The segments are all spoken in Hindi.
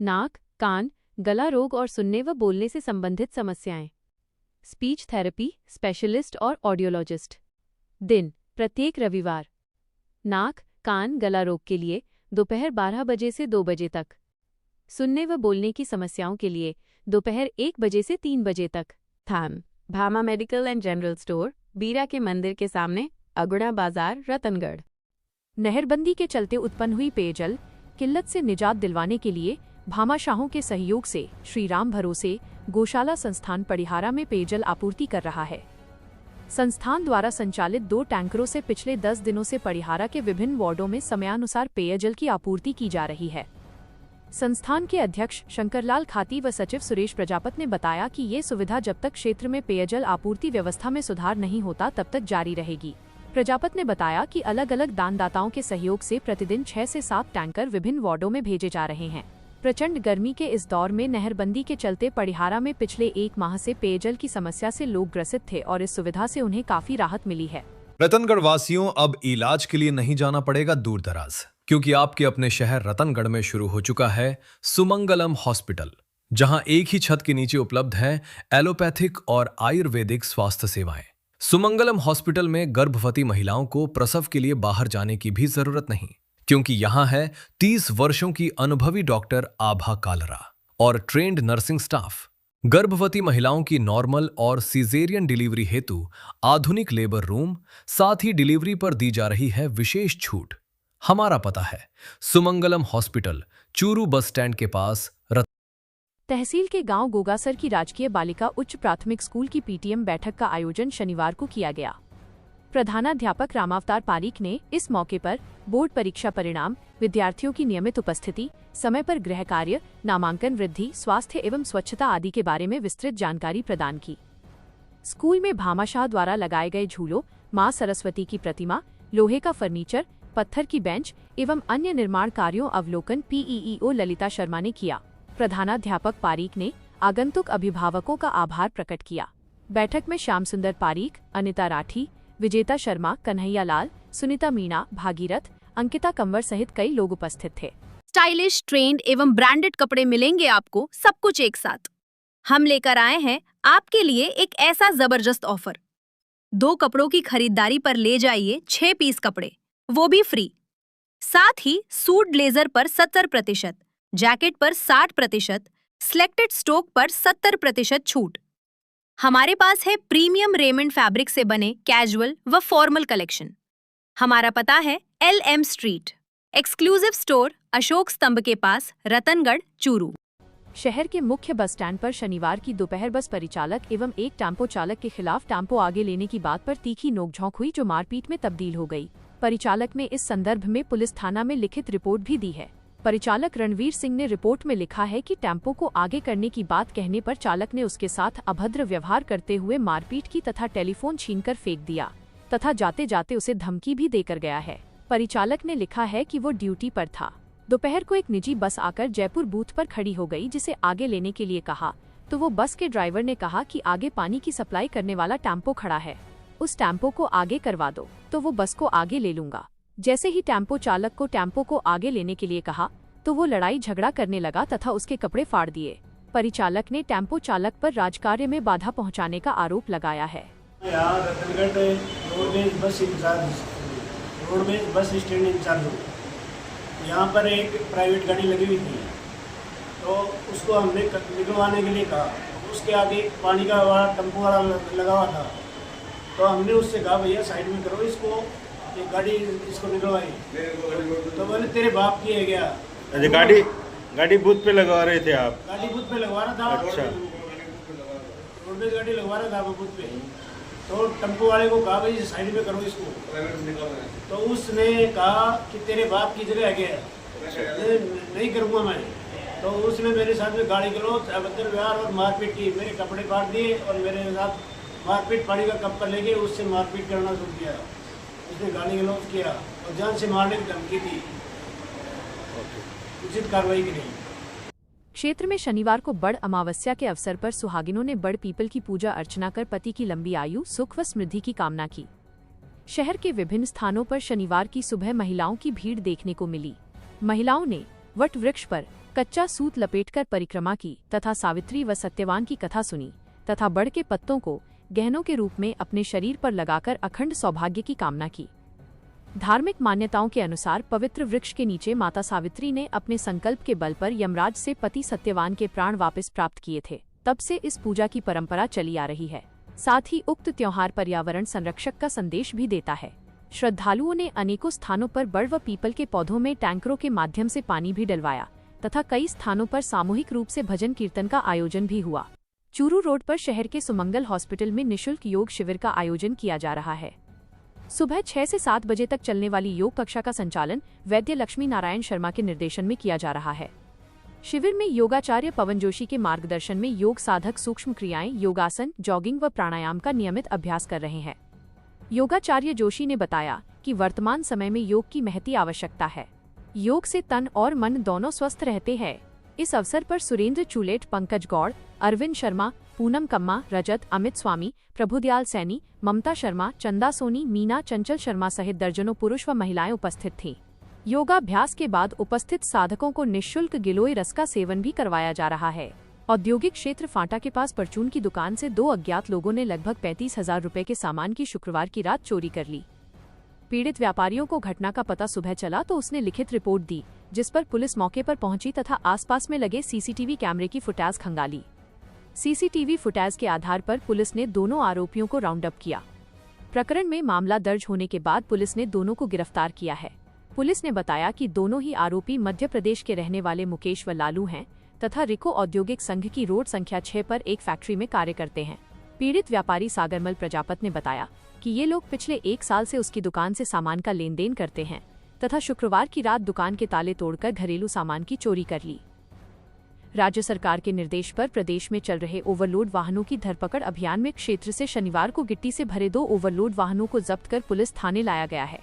नाक, कान, गला रोग और सुनने व बोलने से संबंधित समस्याएं। स्पीच थेरेपी स्पेशलिस्ट और ऑडियोलॉजिस्ट। दिन प्रत्येक रविवार। नाक, कान, गला रोग के लिए दोपहर 12 बजे से 2 बजे तक। सुनने व बोलने की समस्याओं के लिए दोपहर 1 बजे से 3 बजे तक। स्थान Bhama medical and general store, बीरा के मंदिर के सामने, अगुड़ा बाजार, रतनगढ़। नहरबंदी के चलते उत्पन्न हुई पेयजल किल्लत से निजात दिलवाने के लिए भामाशाहों के सहयोग से श्री राम भरोसे गौशाला संस्थान पड़िहारा में पेयजल आपूर्ति कर रहा है। संस्थान द्वारा संचालित 2 टैंकरों से पिछले 10 दिनों से पड़िहारा के विभिन्न वार्डों में समयानुसार पेयजल की आपूर्ति की जा रही है। संस्थान के अध्यक्ष शंकरलाल खाती व सचिव सुरेश प्रजापत ने बताया कि ये सुविधा जब तक क्षेत्र में पेयजल आपूर्ति व्यवस्था में सुधार नहीं होता तब तक जारी रहेगी। प्रजापत ने बताया कि अलग अलग दानदाताओं के सहयोग से प्रतिदिन 6 से 7 टैंकर विभिन्न वार्डों में भेजे जा रहे हैं। प्रचंड गर्मी के इस दौर में नहरबंदी के चलते पड़िहारा में पिछले 1 माह से पेयजल की समस्या से लोग ग्रसित थे और इस सुविधा से उन्हें काफी राहत मिली है। रतनगढ़ वासियों, अब इलाज के लिए नहीं जाना पड़ेगा दूर दराज, क्योंकि आपके अपने शहर रतनगढ़ में शुरू हो चुका है सुमंगलम हॉस्पिटल, जहां एक ही छत के नीचे उपलब्ध है एलोपैथिक और आयुर्वेदिक स्वास्थ्य सेवाएं। सुमंगलम हॉस्पिटल में गर्भवती महिलाओं को प्रसव के लिए बाहर जाने की भी जरूरत नहीं, क्योंकि यहां है 30 वर्षों की अनुभवी डॉक्टर आभा कालरा और ट्रेंड नर्सिंग स्टाफ। गर्भवती महिलाओं की नॉर्मल और सीजेरियन डिलीवरी हेतु आधुनिक लेबर रूम, साथ ही डिलीवरी पर दी जा रही है विशेष छूट। हमारा पता है Sumangalam hospital, Churu bus stand के पास, तहसील के गांव गोगासर की राजकीय बालिका उच्च प्राथमिक स्कूल की पीटीएम बैठक का आयोजन शनिवार को किया गया। प्रधानाध्यापक रामावतार पारीक ने इस मौके पर बोर्ड परीक्षा परिणाम, विद्यार्थियों की नियमित उपस्थिति, समय पर गृह कार्य, नामांकन वृद्धि, स्वास्थ्य एवं स्वच्छता आदि के बारे में विस्तृत जानकारी प्रदान की। स्कूल में भामाशाह द्वारा लगाए गए झूलों, मां सरस्वती की प्रतिमा, लोहे का फर्नीचर, पत्थर की बेंच एवं अन्य निर्माण कार्यों अवलोकन पीईईओ ललिता शर्मा ने किया। प्रधानाध्यापक पारीक ने आगंतुक अभिभावकों का आभार प्रकट किया। बैठक में श्याम सुंदर पारीक, अनिता राठी, विजेता शर्मा, कन्हैया लाल, सुनीता मीणा, भागीरथ, अंकिता कंवर सहित कई लोग उपस्थित थे। स्टाइलिश, ट्रेंड एवं ब्रांडेड कपड़े मिलेंगे आपको, सब कुछ एक साथ। हम लेकर आए हैं आपके लिए एक ऐसा जबरदस्त ऑफर। 2 कपड़ों की खरीदारी पर ले जाइए 6 पीस कपड़े, वो भी फ्री। साथ ही सूट ब्लेजर पर 70%, जैकेट पर 60%, सिलेक्टेड स्टॉक पर 70% छूट। हमारे पास है प्रीमियम रेमंड फैब्रिक से बने कैजुअल व फॉर्मल कलेक्शन। हमारा पता है LM street, exclusive store, Ashok स्तंभ के पास, रतनगढ़, चूरू। शहर के मुख्य बस स्टैंड पर शनिवार की दोपहर बस परिचालक एवं एक टेम्पो चालक के खिलाफ टेम्पो आगे लेने की बात पर तीखी नोकझोंक हुई, जो मारपीट में तब्दील हो गई। परिचालक ने इस संदर्भ में पुलिस थाना में लिखित रिपोर्ट भी दी है। परिचालक रणवीर सिंह ने रिपोर्ट में लिखा है कि टेम्पो को आगे करने की बात कहने पर चालक ने उसके साथ अभद्र व्यवहार करते हुए मारपीट की तथा टेलीफोन छीनकर फेंक दिया तथा जाते जाते उसे धमकी भी देकर गया है। परिचालक ने लिखा है कि वो ड्यूटी पर था। दोपहर को एक निजी बस आकर जयपुर बूथ पर खड़ी हो गई, जिसे आगे लेने के लिए कहा तो वो बस के ड्राइवर ने कहा कि आगे पानी की सप्लाई करने वाला टेम्पो खड़ा है, उस टेम्पो को आगे करवा दो तो वो बस को आगे ले लूंगा। जैसे ही टेम्पो चालक को टेम्पो को आगे लेने के लिए कहा तो वो लड़ाई झगड़ा करने लगा तथा उसके कपड़े फाड़ दिए। परिचालक ने टेम्पो चालक पर राजकार्य में बाधा पहुंचाने का आरोप लगाया है। यहाँ Ratangarh roadways bus stand incharge हूँ। यहाँ पर एक प्राइवेट गाड़ी लगी हुई थी, तो उसको हमने निकलवाने के लिए कहा। उसके आगे पानी का वाला टेम्पो वाला लगा हुआ था, तो हमने उससे कहा भैया साइड में करो इसको, ये गाड़ी इसको निकलवाई। तो बोले तेरे बाप की है क्या? अच्छा, गाड़ी बूथ पे लगवा रहे थे आप? गाड़ी बूथ पे लगवा रहा था। अच्छा, रोडवेज गाड़ी लगवा रहा था वो बूथ पे। तो टेम्पो वाले को कहा भाई साइड में करो इसको, तो उसने कहा कि तेरे बाप की जगह है क्या? नहीं करूँगा मैं। तो उसने मेरे साथ में गाड़ी गलौज, अभद्र व्यवहार और मारपीट की। मेरे कपड़े फाड़ दिए और मेरे साथ मारपीट, पानी का कप पर लेके उससे मारपीट करना शुरू किया। उसने गाली गलौज किया और जान से मारने की धमकी दी। उचित कार्रवाई की नहीं। क्षेत्र में शनिवार को बड़ अमावस्या के अवसर पर सुहागिनों ने बड़ पीपल की पूजा अर्चना कर पति की लंबी आयु, सुख व समृद्धि की कामना की। शहर के विभिन्न स्थानों पर शनिवार की सुबह महिलाओं की भीड़ देखने को मिली। महिलाओं ने वट वृक्ष पर कच्चा सूत लपेटकर परिक्रमा की तथा सावित्री व सत्यवान की कथा सुनी तथा बड़ के पत्तों को गहनों के रूप में अपने शरीर पर लगाकर अखंड सौभाग्य की कामना की। धार्मिक मान्यताओं के अनुसार पवित्र वृक्ष के नीचे माता सावित्री ने अपने संकल्प के बल पर यमराज से पति सत्यवान के प्राण वापस प्राप्त किए थे। तब से इस पूजा की परंपरा चली आ रही है। साथ ही उक्त त्योहार पर्यावरण संरक्षक का संदेश भी देता है। श्रद्धालुओं ने अनेकों स्थानों पर बड़ व पीपल के पौधों में टैंकरों के माध्यम से पानी भी डलवाया तथा कई स्थानों पर सामूहिक रूप से भजन कीर्तन का आयोजन भी हुआ। चूरू रोड पर शहर के सुमंगल हॉस्पिटल में निःशुल्क योग शिविर का आयोजन किया जा रहा है। सुबह 6 से 7 बजे तक चलने वाली योग कक्षा का संचालन वैद्य लक्ष्मी नारायण शर्मा के निर्देशन में किया जा रहा है। शिविर में योगाचार्य पवन जोशी के मार्गदर्शन में योग साधक सूक्ष्म क्रियाएं, योगासन, जॉगिंग व प्राणायाम का नियमित अभ्यास कर रहे हैं। योगाचार्य जोशी ने बताया कि वर्तमान समय में योग की महती आवश्यकता है। योग से तन और मन दोनों स्वस्थ रहते हैं। इस अवसर पर सुरेंद्र चुलेट, पंकज गौड़, अरविंद शर्मा, पूनम कम्मा, रजत, अमित स्वामी, प्रभुदयाल सैनी, ममता शर्मा, चंदा सोनी, मीना, चंचल शर्मा सहित दर्जनों पुरुष व महिलाएं उपस्थित थीं। योगाभ्यास के बाद उपस्थित साधकों को निःशुल्क गिलोय रस का सेवन भी करवाया जा रहा है। औद्योगिक क्षेत्र फांटा के पास परचून की दुकान से 2 अज्ञात लोगों ने लगभग 35,000 रुपए के सामान की शुक्रवार की रात चोरी कर ली। पीड़ित व्यापारियों को घटना का पता सुबह चला तो उसने लिखित रिपोर्ट दी, जिस पर पुलिस मौके पर पहुंची तथा आसपास में लगे सीसीटीवी कैमरे की फुटेज खंगाली। सीसीटीवी फुटेज के आधार पर पुलिस ने दोनों आरोपियों को राउंड अप किया। प्रकरण में मामला दर्ज होने के बाद पुलिस ने दोनों को गिरफ्तार किया है। पुलिस ने बताया कि दोनों ही आरोपी मध्य प्रदेश के रहने वाले मुकेश व लालू हैं तथा रिको औद्योगिक संघ की रोड संख्या 6 पर एक फैक्ट्री में कार्य करते हैं। पीड़ित व्यापारी सागरमल प्रजापत ने बताया कि ये लोग पिछले 1 साल से उसकी दुकान से सामान का लेन देन करते हैं तथा शुक्रवार की रात दुकान के ताले तोड़कर घरेलू सामान की चोरी कर ली। राज्य सरकार के निर्देश पर प्रदेश में चल रहे ओवरलोड वाहनों की धरपकड़ अभियान में क्षेत्र से शनिवार को गिट्टी से भरे 2 ओवरलोड वाहनों को जब्त कर पुलिस थाने लाया गया है।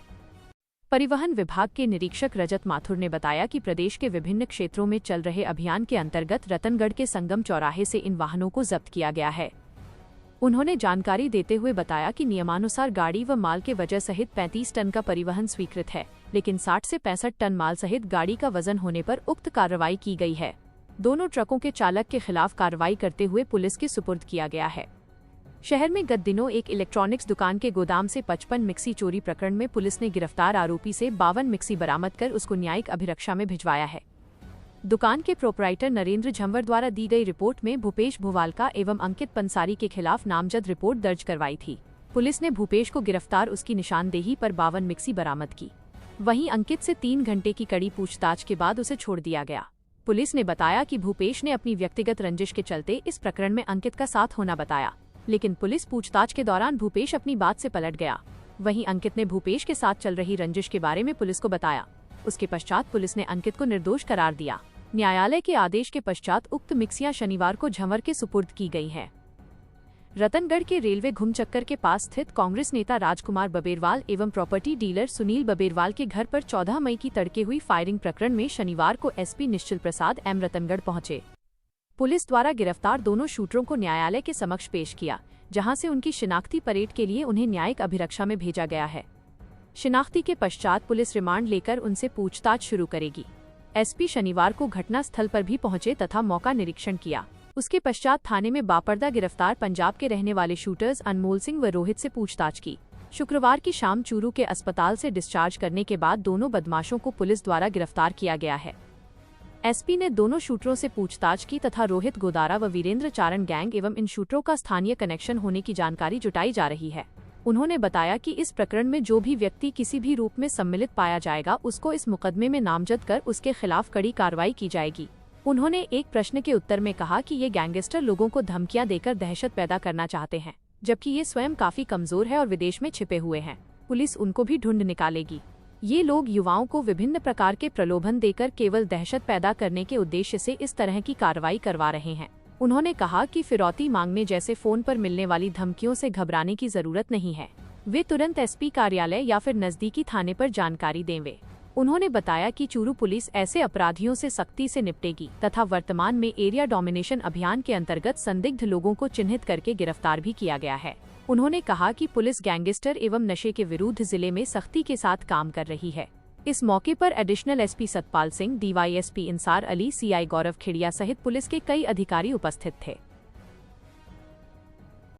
परिवहन विभाग के निरीक्षक रजत माथुर ने बताया कि प्रदेश के विभिन्न क्षेत्रों में चल रहे अभियान के अंतर्गत रतनगढ़ के संगम चौराहे से इन वाहनों को जब्त किया गया है। उन्होंने जानकारी देते हुए बताया कि नियमानुसार गाड़ी व माल के वजन सहित 35 टन का परिवहन स्वीकृत है, लेकिन 60 से 65 टन माल सहित गाड़ी का वजन होने पर उक्त कार्रवाई की गई है। दोनों ट्रकों के चालक के खिलाफ कार्रवाई करते हुए पुलिस के सुपुर्द किया गया है। शहर में गत दिनों एक इलेक्ट्रॉनिक्स दुकान के गोदाम से 55 मिक्सी चोरी प्रकरण में पुलिस ने गिरफ्तार आरोपी से 52 मिक्सी बरामद कर उसको न्यायिक अभिरक्षा में भिजवाया है। दुकान के प्रोपराइटर नरेंद्र झंवर द्वारा दी गई रिपोर्ट में भूपेश भुवालका एवं अंकित पंसारी के खिलाफ नामजद रिपोर्ट दर्ज करवाई थी। पुलिस ने भूपेश को गिरफ्तार उसकी निशानदेही पर 52 मिक्सी बरामद की। वहीं अंकित से 3 घंटे की कड़ी पूछताछ के बाद उसे छोड़ दिया गया। पुलिस ने बताया कि भूपेश ने अपनी व्यक्तिगत रंजिश के चलते इस प्रकरण में अंकित का साथ होना बताया, लेकिन पुलिस पूछताछ के दौरान भूपेश अपनी बात से पलट गया। वहीं अंकित ने भूपेश के साथ चल रही रंजिश के बारे में पुलिस को बताया। उसके पश्चात पुलिस ने अंकित को निर्दोष करार दिया। न्यायालय के आदेश के पश्चात उक्त मिक्सियां शनिवार को झंवर के सुपुर्द की गई हैं। रतनगढ़ के रेलवे घुमचक्कर के पास स्थित कांग्रेस नेता राजकुमार बबेरवाल एवं प्रॉपर्टी डीलर सुनील बबेरवाल के घर पर 14 मई की तड़के हुई फायरिंग प्रकरण में शनिवार को एसपी निश्चल प्रसाद एम रतनगढ़ पहुंचे। पुलिस द्वारा गिरफ्तार दोनों शूटरों को न्यायालय के समक्ष पेश किया, जहां से उनकी शिनाख्ती परेड के लिए उन्हें न्यायिक अभिरक्षा में भेजा गया है। शिनाख्ती के पश्चात पुलिस रिमांड लेकर उनसे पूछताछ शुरू करेगी। एसपी शनिवार को घटनास्थल पर भी पहुंचे तथा मौका निरीक्षण किया। उसके पश्चात थाने में बापर्दा गिरफ्तार पंजाब के रहने वाले शूटर्स अनमोल सिंह व रोहित से पूछताछ की। शुक्रवार की शाम चूरू के अस्पताल से डिस्चार्ज करने के बाद दोनों बदमाशों को पुलिस द्वारा गिरफ्तार किया गया है। एसपी ने दोनों शूटरों से पूछताछ की तथा रोहित गोदारा व वीरेंद्र चारण गैंग एवं इन शूटरों का स्थानीय कनेक्शन होने की जानकारी जुटाई जा रही है। उन्होंने बताया कि इस प्रकरण में जो भी व्यक्ति किसी भी रूप में सम्मिलित पाया जाएगा उसको इस मुकदमे में नामजद कर उसके खिलाफ कड़ी कार्रवाई की जाएगी। उन्होंने एक प्रश्न के उत्तर में कहा कि ये गैंगस्टर लोगों को धमकियां देकर दहशत पैदा करना चाहते हैं, जबकि ये स्वयं काफी कमजोर है और विदेश में छिपे हुए हैं। पुलिस उनको भी ढूंढ निकालेगी। ये लोग युवाओं को विभिन्न प्रकार के प्रलोभन देकर केवल दहशत पैदा करने के उद्देश्य से इस तरह की कार्रवाई करवा रहे हैं। उन्होंने कहा कि फिरौती मांगने जैसे फोन पर मिलने वाली धमकियों से घबराने की जरूरत नहीं है। वे तुरंत एसपी कार्यालय या फिर नजदीकी थाने पर जानकारी देंगे। उन्होंने बताया कि चूरू पुलिस ऐसे अपराधियों से सख्ती से निपटेगी तथा वर्तमान में एरिया डोमिनेशन अभियान के अंतर्गत संदिग्ध लोगों को चिन्हित करके गिरफ्तार भी किया गया है। उन्होंने कहा कि पुलिस गैंगस्टर एवं नशे के विरुद्ध जिले में सख्ती के साथ काम कर रही है। इस मौके पर additional SP Satpal Singh, DYSP Insar Ali, CI Gaurav Khidiya सहित पुलिस के कई अधिकारी उपस्थित थे।